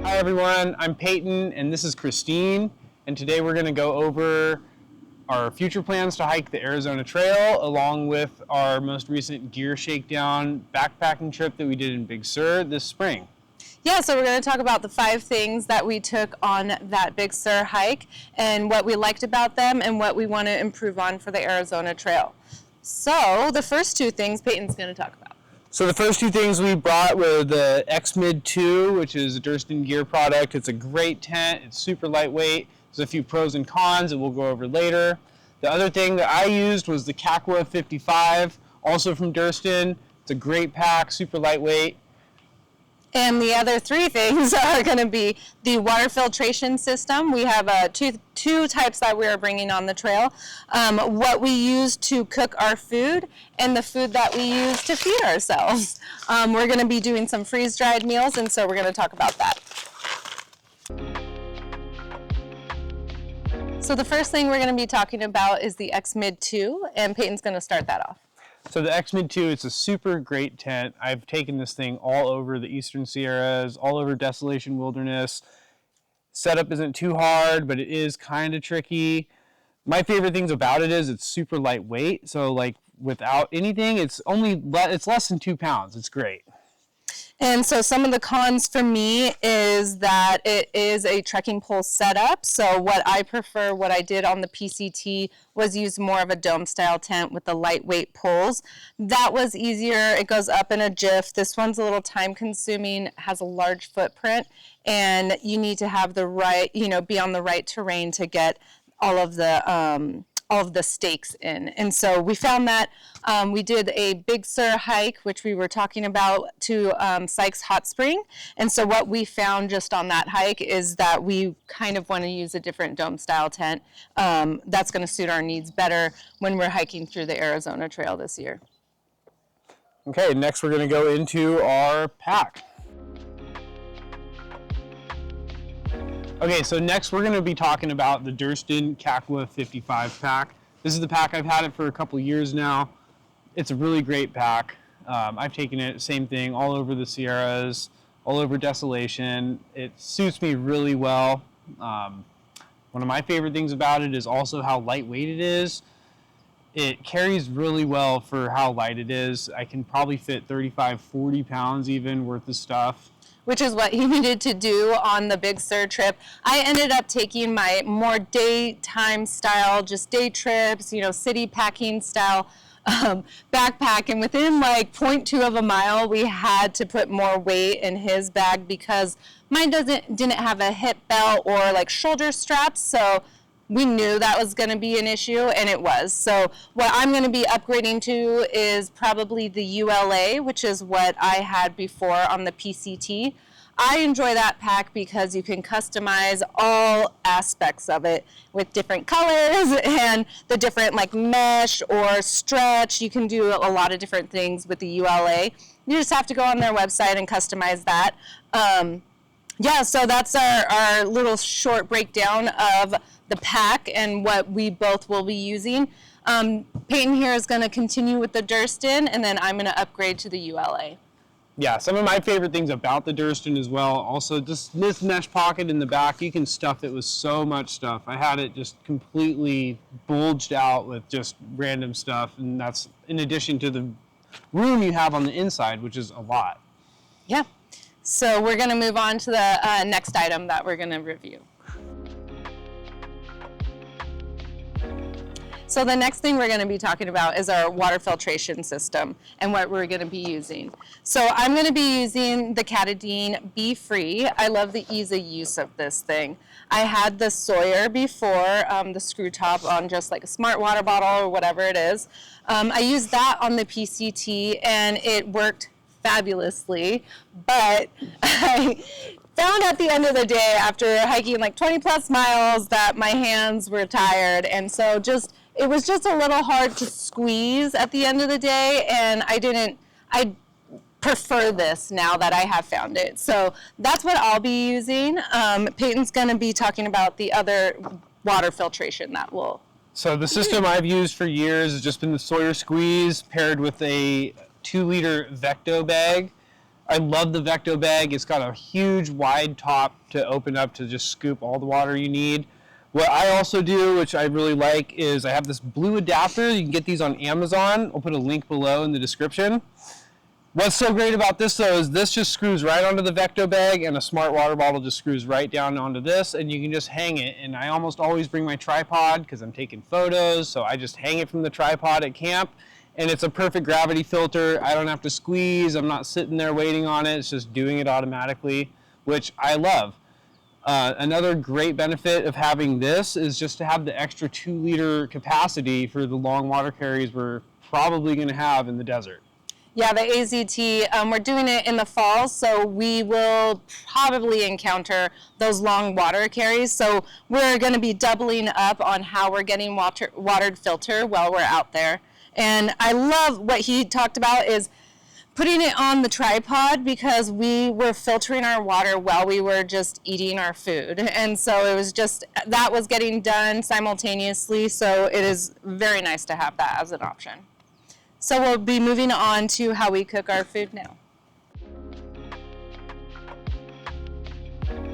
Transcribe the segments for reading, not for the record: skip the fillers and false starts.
Hi everyone, I'm Peyton and this is Christine, and today we're going to go over our future plans to hike the Arizona Trail along with our most recent gear shakedown backpacking trip that we did in Big Sur this spring. Yeah, so we're going to talk about the 5 things that we took on that Big Sur hike and what we liked about them and what we want to improve on for the Arizona Trail. So the first 2 things Peyton's going to talk about. So the first 2 things we brought were the X-Mid 2, which is a Durston gear product. It's a great tent, it's super lightweight. There's a few pros and cons that we'll go over later. The other thing that I used was the Kakwa 55, also from Durston. It's a great pack, super lightweight. And the other 3 things are going to be the water filtration system. We have two types that we are bringing on the trail. What we use to cook our food and the food that we use to feed ourselves. We're going to be doing some freeze-dried meals, and so we're going to talk about that. So the first thing we're going to be talking about is the X-Mid 2, and Peyton's going to start that off. So the X-Mid 2, it's a super great tent. I've taken this thing all over the Eastern Sierras, all over Desolation Wilderness. Setup isn't too hard, but it is kind of tricky. My favorite things about it is it's super lightweight. So like without anything, it's less than 2 pounds. It's great. And so some of the cons for me is that it is a trekking pole setup. So what I prefer, what I did on the PCT was use more of a dome style tent with the lightweight poles. That was easier. It goes up in a jiff. This one's a little time consuming, has a large footprint, and you need to have the right, be on the right terrain to get all of the stakes in. And so we found that we did a Big Sur hike, which we were talking about, to Sykes Hot Spring. And so what we found just on that hike is that we kind of want to use a different dome style tent. That's going to suit our needs better when we're hiking through the Arizona Trail this year. Okay, next we're going to go into our pack. Okay, so next we're going to be talking about the Durston Kakwa 55 pack. This is the pack. I've had it for a couple years now. It's a really great pack. I've taken it, same thing, all over the Sierras, all over Desolation. It suits me really well. One of my favorite things about it is also how lightweight it is. It carries really well for how light it is. I can probably fit 35, 40 pounds even worth of stuff. Which is what you needed to do on the Big Sur trip. I ended up taking my more daytime style, just day trips, city packing style backpack, and within like 0.2 of a mile, we had to put more weight in his bag because mine didn't have a hip belt or like shoulder straps, so we knew that was going to be an issue, and it was. So what I'm going to be upgrading to is probably the ULA, which is what I had before on the PCT. I enjoy that pack because you can customize all aspects of it with different colors and the different like mesh or stretch. You can do a lot of different things with the ULA. You just have to go on their website and customize that. Yeah, so that's our little short breakdown of the pack and what we both will be using. Peyton here is going to continue with the Durston, and then I'm going to upgrade to the ULA. Yeah, some of my favorite things about the Durston as well, also just this mesh pocket in the back, you can stuff it with so much stuff. I had it just completely bulged out with just random stuff, and that's in addition to the room you have on the inside, which is a lot. Yeah, so we're going to move on to the next item that we're going to review. So the next thing we're going to be talking about is our water filtration system and what we're going to be using. So I'm going to be using the Katadyn Be Free. I love the ease of use of this thing. I had the Sawyer before, the screw top on just like a smart water bottle or whatever it is. I used that on the PCT and it worked fabulously, but I found at the end of the day after hiking like 20 plus miles that my hands were tired, and so it was just a little hard to squeeze at the end of the day, and I prefer this now that I have found it. So that's what I'll be using. Peyton's going to be talking about the other water filtration that will. So the system I've used for years has just been the Sawyer Squeeze paired with a 2-liter Vecto bag. I love the Vecto bag. It's got a huge wide top to open up to just scoop all the water you need. What I also do, which I really like, is I have this blue adapter. You can get these on Amazon. I'll put a link below in the description. What's so great about this though is this just screws right onto the Vecto bag, and a smart water bottle just screws right down onto this, and you can just hang it. And I almost always bring my tripod because I'm taking photos, so I just hang it from the tripod at camp, and it's a perfect gravity filter. I don't have to squeeze. I'm not sitting there waiting on it. It's just doing it automatically, which I love. Another great benefit of having this is just to have the extra 2-liter capacity for the long water carries we're probably going to have in the desert. Yeah, the AZT, we're doing it in the fall, so we will probably encounter those long water carries. So we're going to be doubling up on how we're getting watered filter while we're out there. And I love what he talked about is putting it on the tripod, because we were filtering our water while we were just eating our food. And so it was just, that was getting done simultaneously, so it is very nice to have that as an option. So we'll be moving on to how we cook our food now.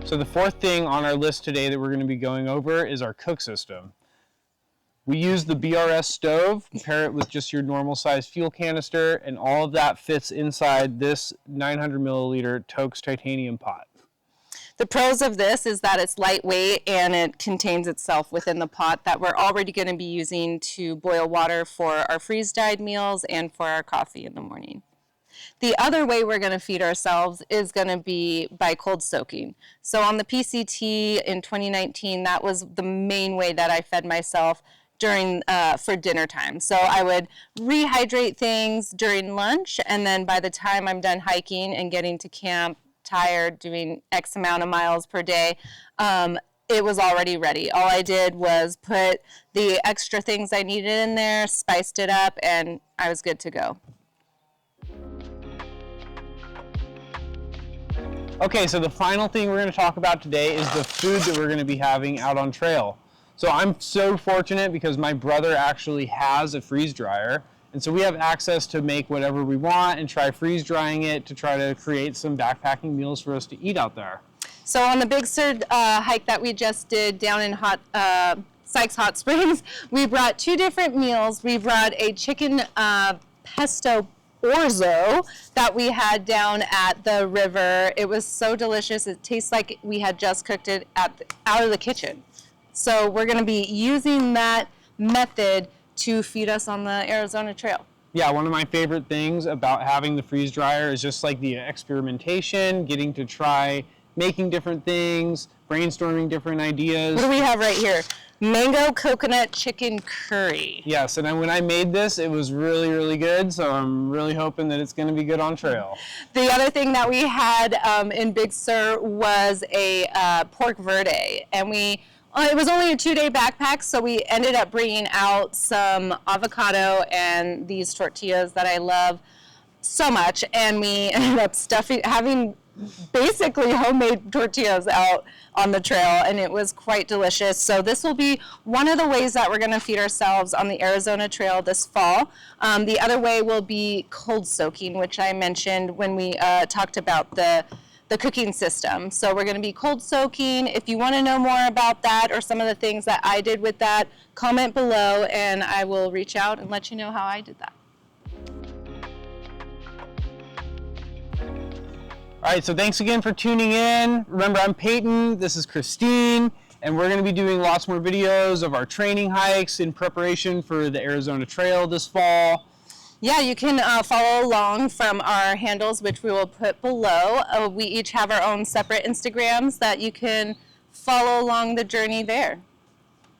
So the fourth thing on our list today that we're going to be going over is our cook system. We use the BRS stove, pair it with just your normal size fuel canister, and all of that fits inside this 900 milliliter Toaks titanium pot. The pros of this is that it's lightweight and it contains itself within the pot that we're already going to be using to boil water for our freeze-dried meals and for our coffee in the morning. The other way we're going to feed ourselves is going to be by cold soaking. So on the PCT in 2019, that was the main way that I fed myself during for dinner time. So I would rehydrate things during lunch, and then by the time I'm done hiking and getting to camp, tired, doing X amount of miles per day, it was already ready. All I did was put the extra things I needed in there, spiced it up, and I was good to go. Okay, so the final thing we're going to talk about today is the food that we're going to be having out on trail. So I'm so fortunate because my brother actually has a freeze dryer, and so we have access to make whatever we want and try freeze drying it to try to create some backpacking meals for us to eat out there. So on the Big Sur hike that we just did down in Sykes Hot Springs, we brought 2 different meals. We brought a chicken pesto orzo that we had down at the river. It was so delicious. It tastes like we had just cooked it out of the kitchen. So we're going to be using that method to feed us on the Arizona Trail. Yeah, one of my favorite things about having the freeze dryer is just like the experimentation, getting to try making different things, brainstorming different ideas. What do we have right here? Mango coconut chicken curry. Yes, and when I made this, it was really, really good, so I'm really hoping that it's going to be good on trail. The other thing that we had in Big Sur was a pork verde, and it was only a 2-day backpack, so we ended up bringing out some avocado and these tortillas that I love so much, and we ended up having basically homemade tortillas out on the trail, and it was quite delicious. So this will be one of the ways that we're going to feed ourselves on the Arizona Trail this fall. The other way will be cold soaking, which I mentioned when we talked about the cooking system. So we're going to be cold soaking. If you want to know more about that or some of the things that I did with that, comment below and I will reach out and let you know how I did that. All right, so thanks again for tuning in. Remember, I'm Paton, this is Christine, and we're going to be doing lots more videos of our training hikes in preparation for the Arizona Trail this fall. Yeah, you can follow along from our handles, which we will put below. We each have our own separate Instagrams that you can follow along the journey there.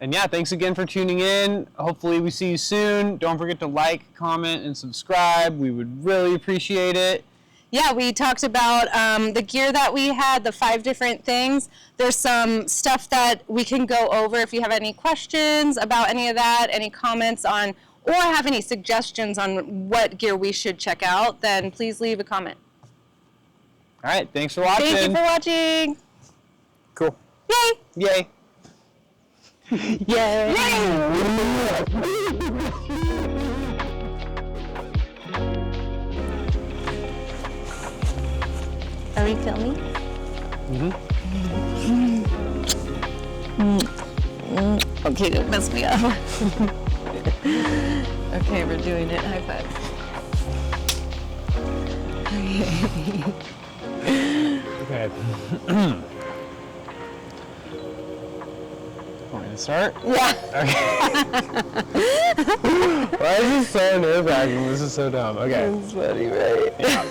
And yeah, thanks again for tuning in. Hopefully we see you soon. Don't forget to like, comment, and subscribe. We would really appreciate it. Yeah, we talked about the gear that we had, the 5 different things. There's some stuff that we can go over if you have any questions about any of that, any comments on, or have any suggestions on what gear we should check out, then please leave a comment. All right, thanks for watching. Thank you for watching. Cool. Yay. Yay. Yay. Are we filming? Okay, don't mess me up. Okay, we're doing it. High five. Okay. Want me to start? Yeah. Okay. Why is this so nerve-wracking? This is so dumb. Okay. That's funny, right? Yeah.